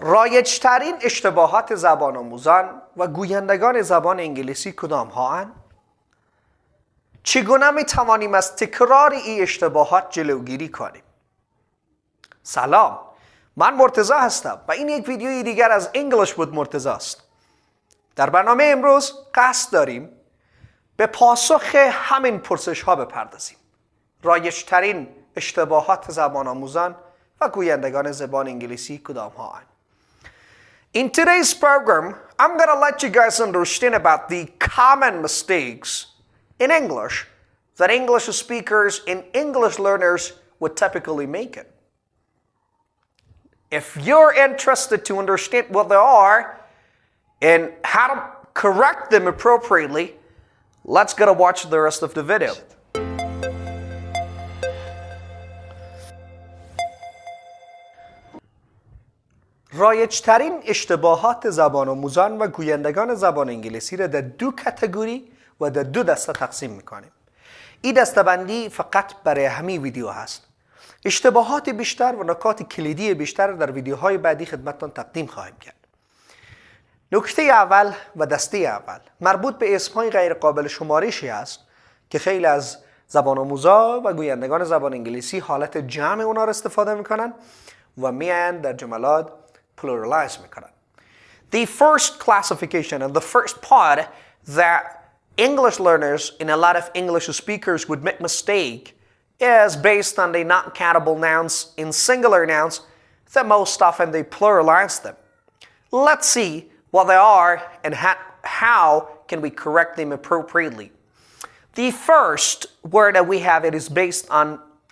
رایج ترین اشتباهات زبان آموزان و گویندگان زبان انگلیسی کدام ها اند؟ چگونه می توانیم از تکرار این اشتباهات جلوگیری کنیم؟ سلام، من مرتضی هستم و این یک ویدیوی دیگر از انگلیش بود مرتضی است. در برنامه امروز قصد داریم به پاسخ همین پرسش ها بپردازیم. رایج ترین اشتباهات زبان آموزان و گویندگان زبان انگلیسی کدام ها اند؟ In today's program, I'm going to let you guys understand about the common mistakes in English that English speakers and English learners would typically make it. If you're interested to understand what they are and how to correct them appropriately, let's go to watch the rest of the video. رایج ترین اشتباهات زبان آموزان و گویندگان زبان انگلیسی را در دو کاتگوری و در دو دسته تقسیم میکنیم. این دسته‌بندی فقط برای همین ویدیو هست. اشتباهات بیشتر و نکات کلیدی بیشتر در ویدیوهای بعدی خدمتتان تقدیم خواهیم کرد. نکته اول و دسته اول مربوط به اسمهای غیر قابل شمارشی است که خیلی از زبان آموزا و گویندگان زبان انگلیسی حالت جمع اونا را استفاده میکنن و میان در جملات pluralize میکنن. The first classification and the first part that English learners and a lot of English speakers would make mistake is based on the non-countable nouns in singular nouns that most often they pluralize them. Let's see what they are and how can we correct them appropriately. The first word that we have it is based on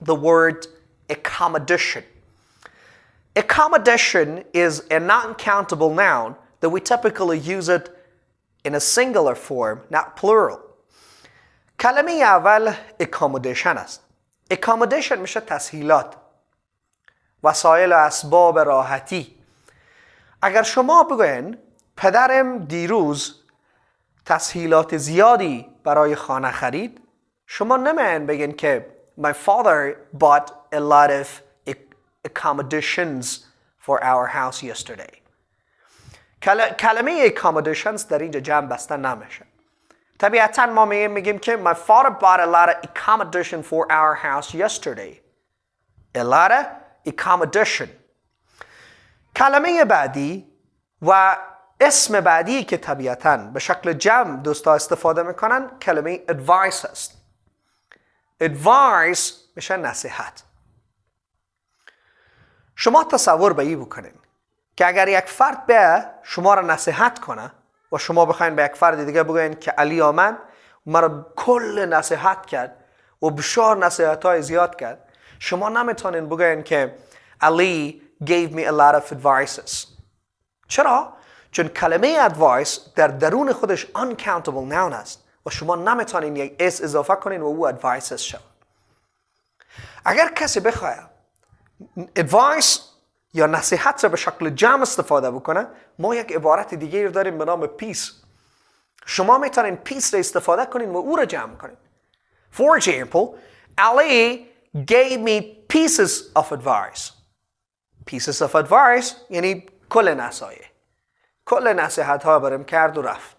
the word accommodation. Accommodation is a non-countable noun that we typically use it in a singular form, not plural. کلمه اول accommodation است. Accommodation میشه تسهیلات، وسایل و اسباب راحتی. اگر شما بگوین پدرم دیروز تسهیلات زیادی برای خانه خرید، شما نمیان بگین که my father bought a lot of accommodations for our house yesterday. کلمه accommodations در اینجا جمع بسته نمیشه. طبیعتا ما میگیم که my father bought a lot of accommodation for our house yesterday. A lot of accommodation. کلمه بعدی و اسم بعدی که طبیعتا به شکل جمع دوستا استفاده میکنن کلمه advice است. Advice میشه نصیحت. شما تصور به این بکنین که اگر یک فرد به شما را نصیحت کنه و شما بخواین به یک فرد دیگه بگوین که علی آمد مرا کل نصیحت کرد و بسیار نصیحت های زیاد کرد، شما نمیتونین بگوین که علی gave me a lot of advices. چرا؟ چون کلمه advice در درون خودش uncountable noun است و شما نمیتونین یک اس اضافه کنین و او advices شد. اگر کسی بخواد advice یا نصیحت را به شکل جمع استفاده بکنه، ما یک عبارت دیگه رو داریم به نام پیس. شما میتونین پیس را استفاده کنین و او را جمع کنین. For example, Ali gave me pieces of advice. Pieces of advice یعنی کل نصایح. کل نصیحت ها برام کرد و رفت.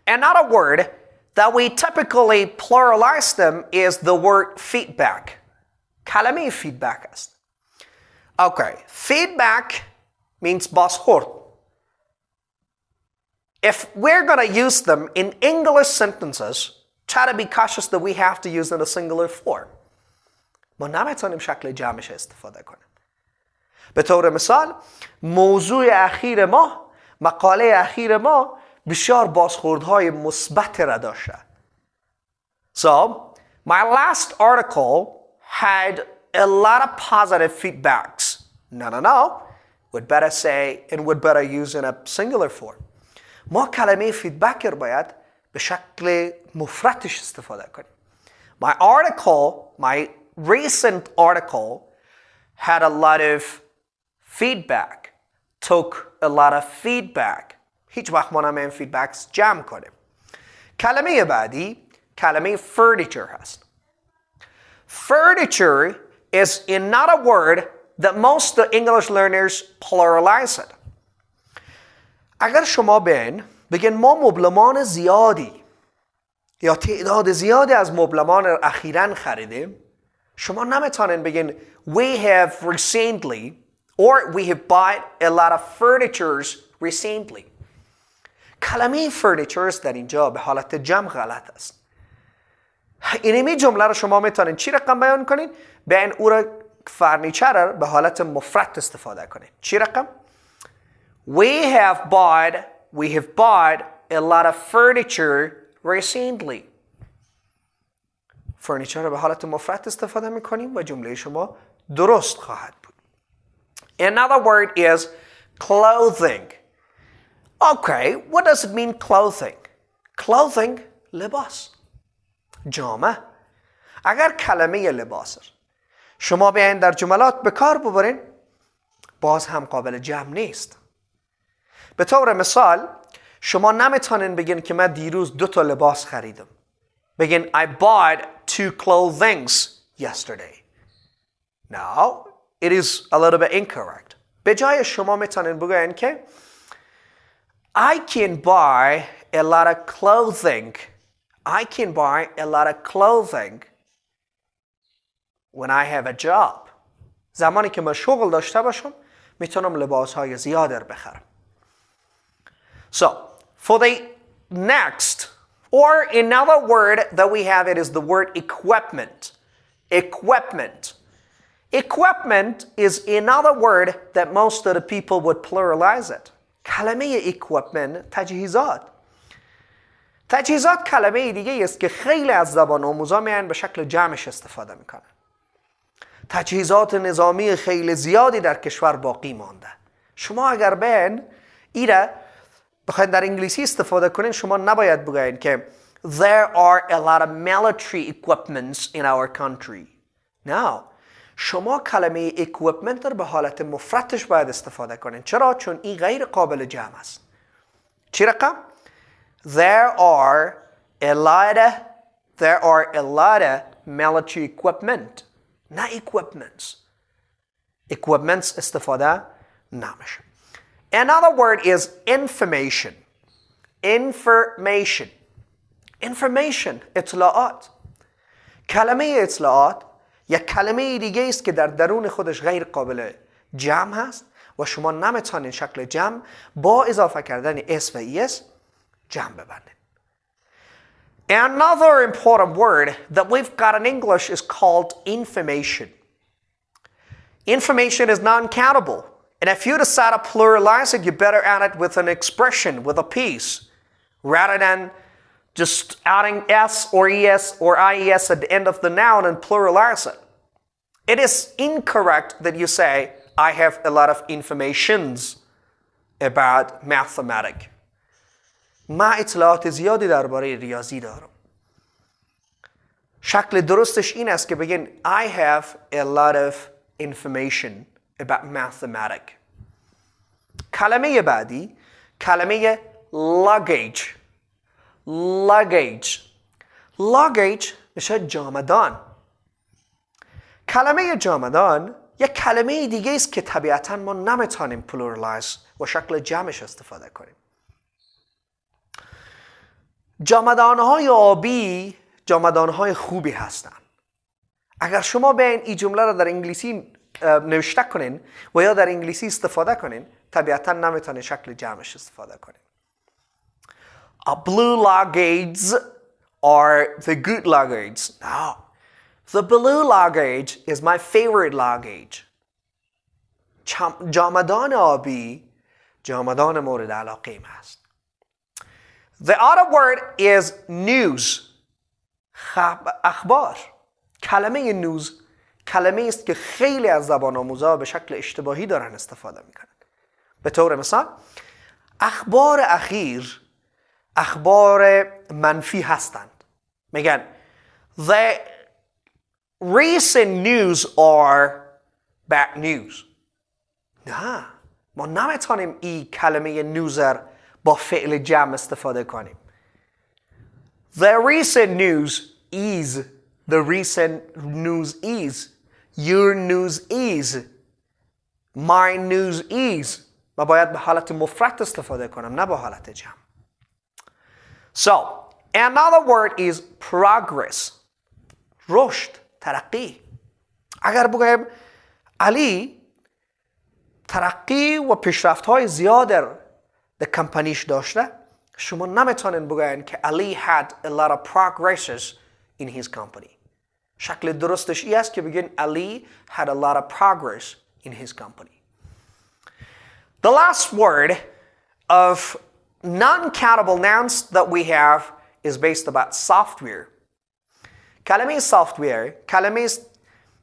Another word that we typically pluralize them is the word feedback. کلمه feedback است. Okay, feedback means بازخورد. If we're going to use them in English sentences, try to be cautious that we have to use in a singular form. ما نمیتونیم شکل جمعش استفاده کنیم. به طور مثال، موضوع اخیر ما، مقاله اخیر ما بسیار بازخوردهای مثبت را داشته. So, my last article had a lot of positive feedbacks. No. We'd better say and would better use in a singular form. ما کلمه feedback رو باید به شکل مفردش استفاده کنیم. My article, my recent article had a lot of feedback. Took a lot of feedback. هیچ وقت ما نمیم feedbacks جمع کنیم. کلمه بعدی کلمه furniture هست. Furniture is another word that most English learners pluralize it. اگر شما بگین ما مبلمان زیادی یا تعداد زیادی از مبلمان اخیراً خریدیم، شما نمیتونین بگین we have recently or we have bought a lot of furnitures recently. کلمه furnitures در اینجا به حالت جمع غلط است. اینمی جمله رو شما میتونین چی رقم بیان کنین؟ بیان او را فرنیچر به حالت مفرد استفاده کنین. چی رقم؟ We have bought a lot of furniture recently. فرنیچر رو به حالت مفرد استفاده میکنیم و جمله شما درست خواهد بود. Another word is clothing. Okay, what does it mean clothing? Clothing لباس. جامه. اگر کلمه لباس شما بیاین در جملات به کار ببرین، باز هم قابل جمع نیست. به طور مثال شما نمیتونین بگین که من دیروز 2 لباس خریدم. بگین I bought 2 clothings yesterday. No, it is a little bit incorrect. به جای شما میتونین بگین که I can buy a lot of clothing. I can buy a lot of clothing when I have a job. زمانی که من شغل داشته باشم میتونم لباسهای زیاد بخرم. So, for the next, or another word that we have, it is the word equipment. Equipment. Equipment is another word that most of the people would pluralize it. کلمه equipment تجهیزات. تجهیزات کلمه دیگه است که خیلی از زبان آموزان میان به شکل جمعش استفاده میکنن. تجهیزات نظامی خیلی زیادی در کشور باقی مانده. شما اگر بین ایره بخواید در انگلیسی استفاده کنین، شما نباید بگوین که there are a lot of military equipments in our country. نه، شما کلمه equipment رو به حالت مفردش باید استفاده کنین. چرا؟ چون این غیر قابل جمع است. چی رقم؟ There are a lot of military equipment. نه equipments. Equipments استفاده نمیشه. Another word is information. Information. Information. اطلاعات. کلمه اطلاعات یک کلمه دیگه است که در درون خودش غیر قابل جمع هست و شما نمیتونین شکل جمع با اضافه کردن اس و ایس جمع ببندید. Another important word that we've got in English is called information. Information is non-countable. And if you decide to pluralize it, you better add it with an expression, with a piece, rather than just adding s or es or ies at the end of the noun and pluralize it. It is incorrect that you say, I have a lot of informations about mathematics. ما اطلاعات زیادی درباره ریاضی دارم. شکل درستش این است که بگین I have a lot of information about mathematics. کلمه بعدی کلمه luggage. Luggage. Luggage میشه جامدان. کلمه جامدان یک کلمه دیگه است که طبیعتاً ما نمیتونیم پلورالایز و شکل جمعش استفاده کنیم. جامدانهای آبی جامدانهای خوبی هستند. اگر شما بیاین این جمله را در انگلیسی نوشته کنین و یا در انگلیسی استفاده کنین، طبیعتاً نمیتونین شکل جمعش استفاده کنین. Blue luggage are the good luggage. No. The blue luggage is my favorite luggage. جامدان آبی جامدان مورد علاقه من است. The other word is news. اخبار. کلمه news کلمه است که خیلی از زبان آموزا به شکل اشتباهی دارن استفاده میکنن. به طور مثال اخبار اخیر اخبار منفی هستند. میگن the recent news are bad news. نه، ما نمیتونیم این کلمه نوزر با فعل جمع استفاده کنیم. The recent news is. The recent news is. Your news is. My news is. و باید به حالت مفرد استفاده کنم نه به حالت جمع. So, another word is progress. رشد، ترقی. اگر بگویم علی ترقی و پیشرفت‌های زیاد در کمپانیش داشته، شما نمیتونین بگوین که علی had a lot of progresses in his company. شکل درستش ای است که بگین علی had a lot of progress in his company. The last word of non-countable nouns that we have is based about software. کلمه software کلمه است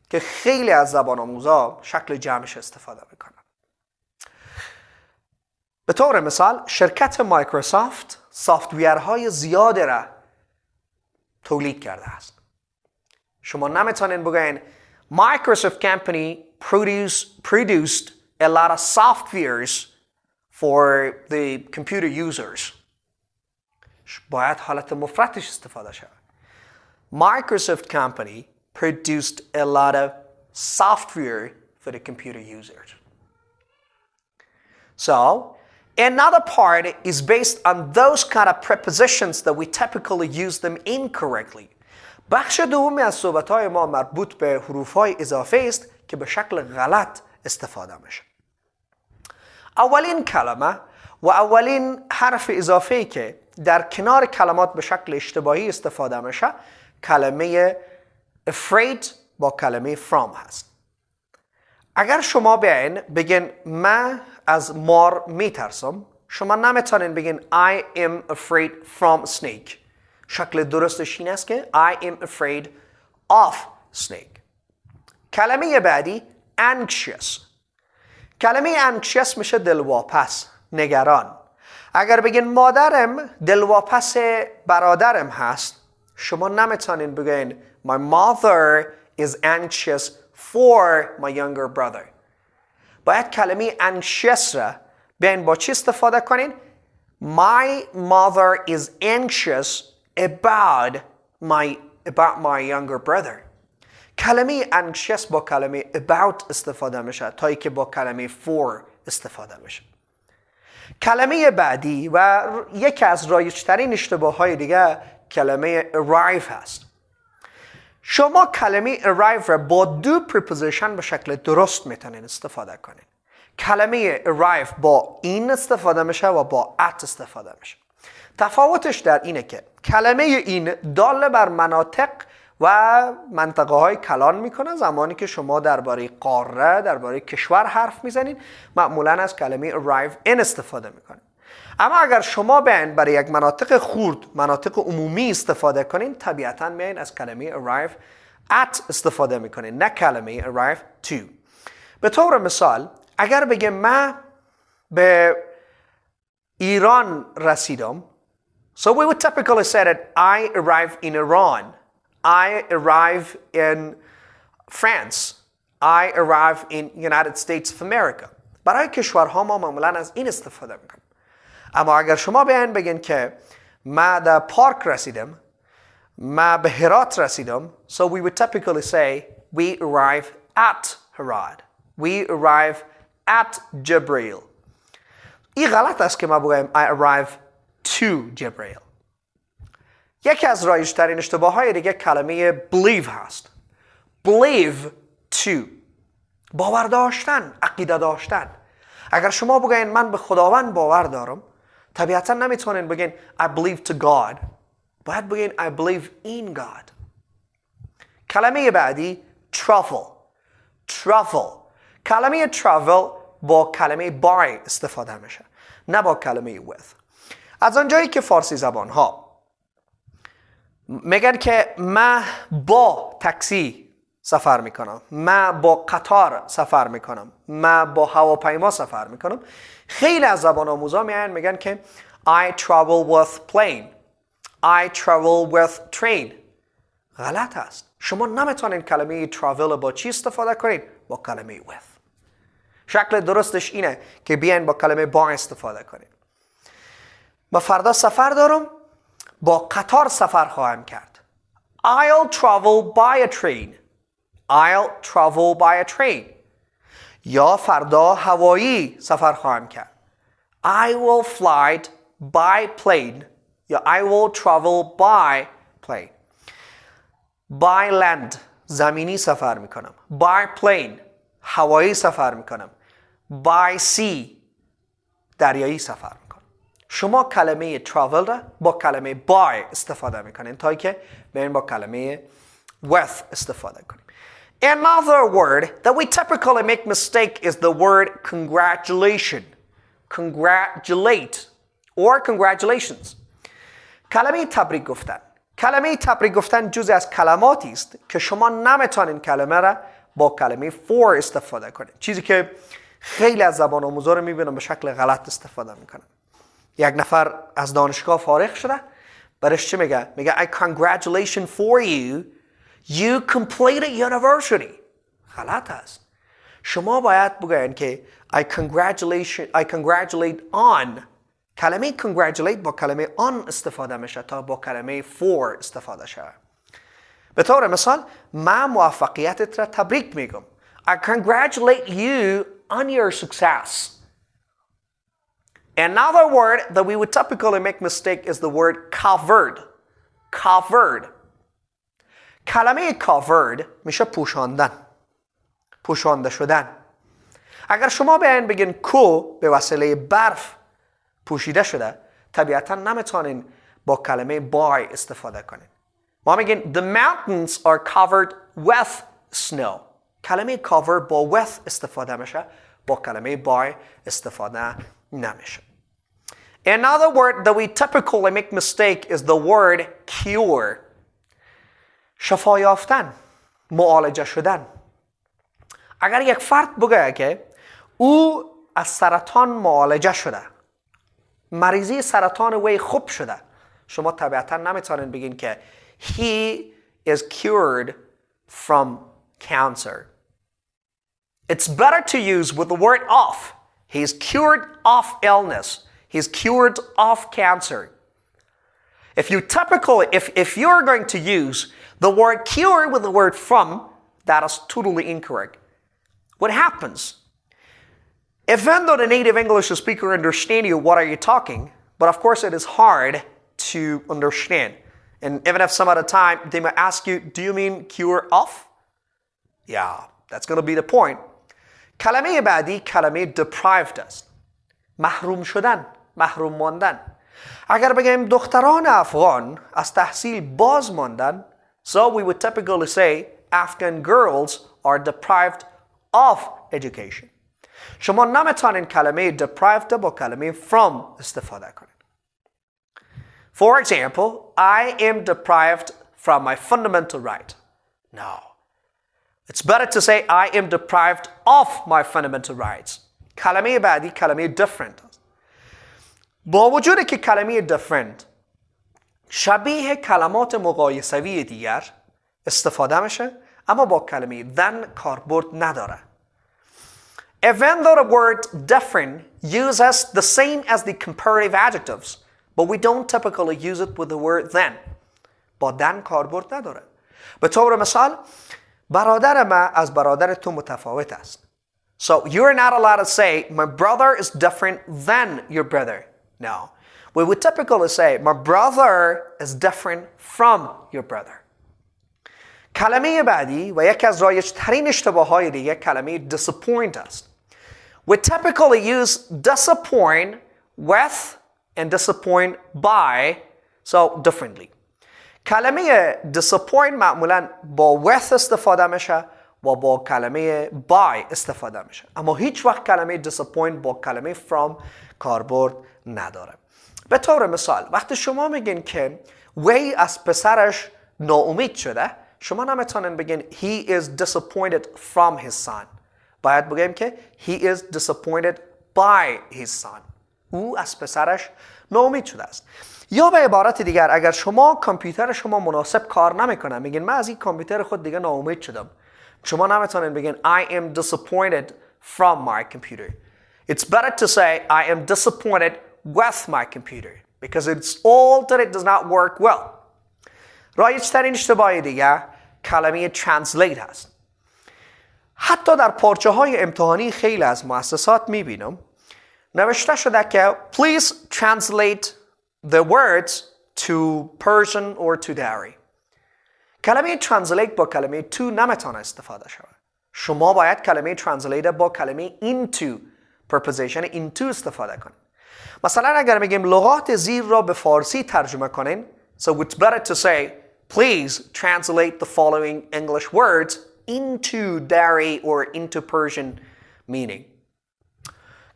که خیلی از زبان آموزا شکل جمعش استفاده میکنن. به طور مثال شرکت مایکروسافت سافتویرهای زیاد را تولید کرده است. شما نمیتونین بگین Microsoft company produced a lot of softwares for the computer users. باید حالت مفردش استفاده شود. Microsoft company produced a lot of software for the computer users. So, another part is based on those kind of prepositions that we typically use them incorrectly. بخش دومی از صحبت‌های ما مربوط به حروف‌های اضافه است که به شکل غلط استفاده میشه. اولین کلمه و اولین حرف اضافه‌ای که در کنار کلمات به شکل اشتباهی استفاده میشه کلمه afraid با کلمه from هست. اگر شما بیاین بگین من از مار میترسم، شما نمیتونین بگین I am afraid from a snake. شکل درستش این است که I am afraid of snake. کلمه بعدی anxious. کلمه anxious میشه دلواپس، نگران. اگر بگین مادرم دلواپس برادرم هست، شما نمیتونین بگین My mother is anxious for my younger brother. باید کلمه anxious را بیاین با چی استفاده کنین؟ My mother is anxious about my younger brother. کلمه anxious با کلمه about استفاده میشه تا ای که با کلمه for استفاده میشه. کلمه بعدی و یکی از رایج‌ترین اشتباه‌های دیگه کلمه arrive هست. شما کلمه arrive را با دو preposition به شکل درست میتونین استفاده کنین. کلمه arrive با این استفاده میشه و با at استفاده میشه. تفاوتش در اینه که کلمه این دال بر مناطق و منطقه های کلان میکنه. زمانی که شما درباره قاره، درباره کشور حرف میزنین معمولا از کلمه arrive این استفاده میکنین. اما اگر شما بیاین برای یک مناطق خرد، مناطق عمومی استفاده کنین، طبیعتاً بیاین از کلمه arrive at استفاده میکنین، نه کلمه arrive to. به طور مثال اگر بگم من به ایران رسیدم، so we would typically say that I arrive in Iran, I arrive in France, I arrive in United States of America. برای کشورها ما معمولاً از این استفاده میکنیم. اما اگر شما بیاین بگین که من در پارک رسیدم، من به هرات رسیدم، so we would typically say we arrive at Harad, we arrive at Jibril. این غلط است که ما بگویم I arrive to Jibril. یکی از رایج‌ترین اشتباه‌های دیگه کلمه believe هست. Believe to. باور داشتن، عقیده داشتن. اگر شما بگین من به خداوند باور دارم، طبیعتا نمیتونین بگین I believe to God. باید بگین I believe in God. کلمه بعدی travel. Travel. کلمه travel با کلمه by استفاده میشه، نه با کلمه with. از آنجایی که فارسی زبان ها میگن که من با تاکسی سفر میکنم، من با قطار سفر میکنم، من با هواپیما سفر میکنم، خیلی از زبان آموزا میگن که I travel with plane, I travel with train. غلط است. شما نمیتونین کلمه travel با چی استفاده کنید؟ با کلمه with. شکل درستش اینه که بیاین با کلمه با استفاده کنید. من فردا سفر دارم، با قطار سفر خواهم کرد. I'll travel by a train. I'll travel by a train. یا فردا هوایی سفر خواهم کرد. I will fly by plane. یا I will travel by plane. By land زمینی سفر میکنم. By plane هوایی سفر میکنم. By sea دریایی سفر میکنم. شما کلمه travel را با کلمه by استفاده میکنین تا که بیاین با کلمه with استفاده کنیم. Another word that we typically make mistake is the word congratulation. Congratulate or congratulations. کلمه تبریک گفتن. کلمه تبریک گفتن جزء از کلماتی است که شما نمیتونین کلمه را با کلمه for استفاده کنید. چیزی که خیلی از زبان آموزا رو میبینم به شکل غلط استفاده میکنن. یک نفر از دانشگاه فارغ شده، برش چی میگه؟ میگه I congratulation for you. You completed university. غلط است. شما باید بگوین که I congratulate on. کلمه congratulate با کلمه on استفاده میشه تا با کلمه for استفاده شود. به طور مثال من موفقیتت را تبریک میگم. I congratulate you on your success. Another word that we would typically make mistake is the word covered. Covered. کلمه covered میشه پوشاندن. پوشانده شدن. اگر شما بیاین بگین کو به وسیله برف پوشیده شده، طبیعتا نمیتونین با کلمه by استفاده کنین. ما میگین the mountains are covered with snow. کلمه cover با with استفاده میشه، با کلمه by استفاده نمیشه. Another word that we typically make mistake is the word cure. شفا یافتن، معالجه شدن. اگر یک فرد بگه که او از سرطان معالجه شده، مریضی سرطان وی خوب شده، شما طبیعتا نمیتونین بگین که he is cured from cancer. It's better to use with the word of. He's cured of illness. He's cured of cancer. If you're going to use the word cure with the word from, that is totally incorrect. What happens? Even though the native English speaker understands you, what are you talking? But of course it is hard to understand. And even if some other time they might ask you, do you mean cure of? Yeah, that's going to be the point. کلمه بعدی کلمه deprived است. محروم شدن، محروم ماندن. اگر بگیم دختران افغان از تحصیل باز ماندن، so we would typically say Afghan girls are deprived of education. شما نمیتونین کلمه deprived با کلمه from استفاده کنید. For example, I am deprived from my fundamental right. No. It's better to say I am deprived of my fundamental rights. کلمه بعدی کلمه different. با وجودی که کلمه different شبیه کلمات مقایسوی دیگر استفاده میشه، اما با کلمه than کاربرد نداره. Even though the word different uses the same as the comparative adjectives, but we don't typically use it with the word than. با than کاربرد نداره. به طور مثال برادر من از برادر تو متفاوت است. So you're not allowed to say my brother is different than your brother. No. We would typically say my brother is different from your brother. کلمه بعدی و یکی از رایج ترین اشتباه های دیگه کلمه disappoint است. We typically use disappoint with and disappoint by so differently. کلمه disappoint معمولا با with استفاده میشه و با کلمه by استفاده میشه، اما هیچ وقت کلمه disappoint با کلمه from کاربرد نداره. به طور مثال وقتی شما میگین که وی از پسرش ناامید شده، شما نمیتونین بگین he is disappointed from his son. باید بگیم که he is disappointed by his son. او از پسرش ناامید شده است. یا به عبارت دیگر اگر شما کامپیوتر شما مناسب کار نمیکنه، میگین من از این کامپیوتر خود دیگه ناامید شدم، شما نمیتونین بگین I am disappointed from my computer. It's better to say I am disappointed with my computer. because it's altered, it does not work well. رایج ترین اشتباه دیگه کلمه translate هست. حتی در پارچه های امتحانی خیلی از مؤسسات میبینم نوشته شده که please translate the words to Persian or to Dari. کلمه translate با کلمه to نمیتونه استفاده شود. شما باید کلمه translate با کلمه into preposition into استفاده کنید. مثلا اگر میگیم لغات زیر را به فارسی ترجمه کنین so it's better to say please translate the following English words into Dari or into Persian meaning.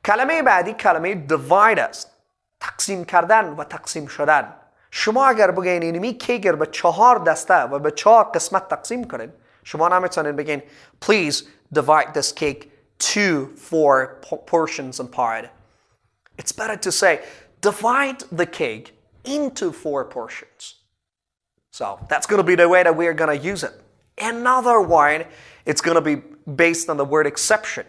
کلمه بعدی کلمه divide است. تقسیم کردن و تقسیم شدن. شما اگر بگین اینمی کیک به 4 دسته و به 4 قسمت تقسیم کنید شما نمیتونین بگین please divide this cake to 4 portions and part. It's better to say divide the cake into 4 portions. So that's going to be the way that we are going to use it. Another one, it's going to be based on the word exception.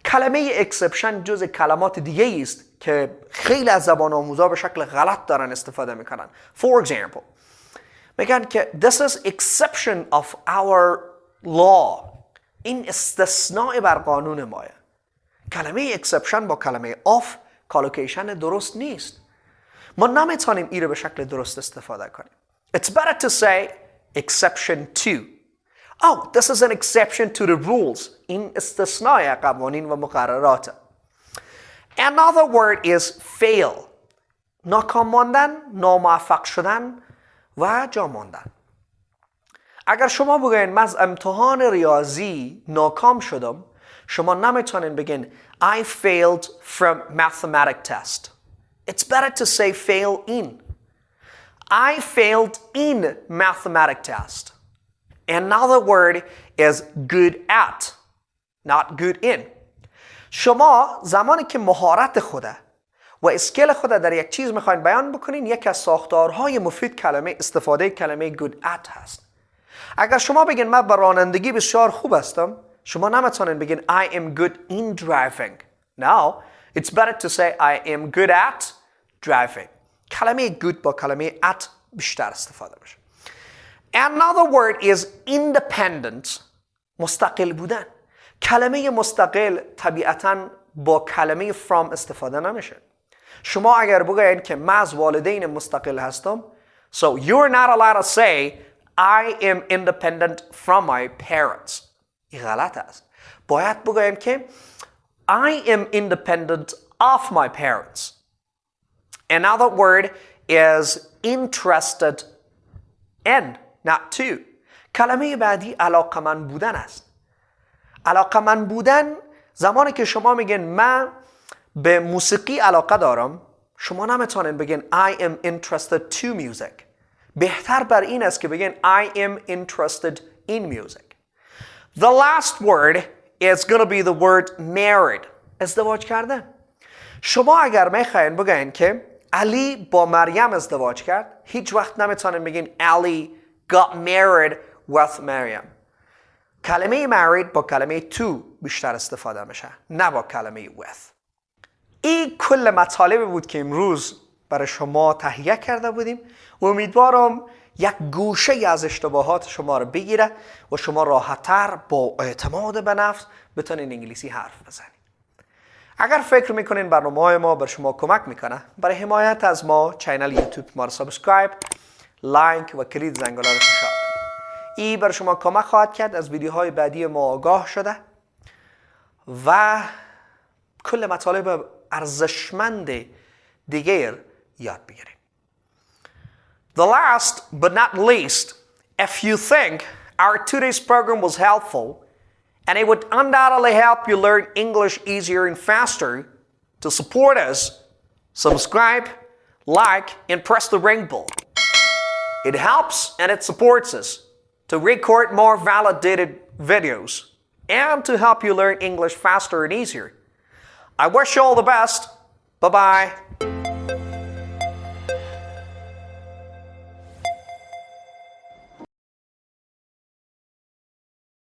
کلمه exception جز کلمات دیگه است که خیلی از زبان آموزا به شکل غلط دارن استفاده میکنن. For example, میگن که this is exception of our law. این استثناء بر قانون ماه. کلمه exception با کلمه of کالوکیشن درست نیست. ما نمیتونیم این رو به شکل درست استفاده کنیم. It's better to say exception to. Oh, this is an exception to the rules. این استثناء قوانین و مقررات. Another word is fail. ناکام ماندن، ناموفق شدن و جا ماندن. اگر شما بگین من از امتحان ریاضی ناکام شدم شما نمیتونین بگین I failed from mathematics test. It's better to say fail in. I failed in mathematics test. Another word is good at, not good in. شما زمانی که مهارت خوده و اسکیل خوده در یک چیز میخواین بیان بکنین یکی از ساختارهای مفید کلمه استفاده کلمه good at هست. اگر شما بگین من به رانندگی بسیار خوب هستم شما نمیتونین بگین I am good in driving. No, it's better to say I am good at driving. کلمه good با کلمه at بیشتر استفاده میشه. Another word is independent. مستقل بودن. کلمه مستقل طبیعتاً با کلمه from استفاده نمیشه. شما اگر بگوین که من از والدین مستقل هستم so you're not allowed to say I am independent from my parents. این غلط است. باید بگویم که I am independent of my parents. Another word is interested in, not to. کلمه بعدی علاقمند بودن است. علاقمند بودن زمانی که شما میگین من به موسیقی علاقه دارم شما نمیتونین بگین I am interested to music. بهتر بر این است که بگین I am interested in music. The last word is going to be the word married. ازدواج کردن. شما اگر میخواین بگین که علی با مریم ازدواج کرد هیچ وقت نمیتونین بگین Ali got married with Maryam. کلمه married با کلمه to بیشتر استفاده میشه نه با کلمه with. این کل مطالبی بود که امروز برای شما تهیه کرده بودیم و امیدوارم یک گوشه از اشتباهات شما رو بگیره و شما راحت‌تر با اعتماد به نفس بتونین انگلیسی حرف بزنید. اگر فکر میکنین برنامه‌های ما بر شما کمک میکنه برای حمایت از ما چینل یوتیوب ما رو سابسکرایب، لایک و کلید زنگوله رو فشار بدید. این بر شما کمک خواهد کرد از ویدیوهای بعدی ما آگاه شده و کل مطالب ارزشمند دیگر یاد بگیرید. The last but not least, if you think our today's program was helpful and it would undoubtedly help you learn English easier and faster, to support us, subscribe, like, and press the ring bell. It helps and it supports us to record more validated videos and to help you learn English faster and easier. I wish you all the best. Bye-bye.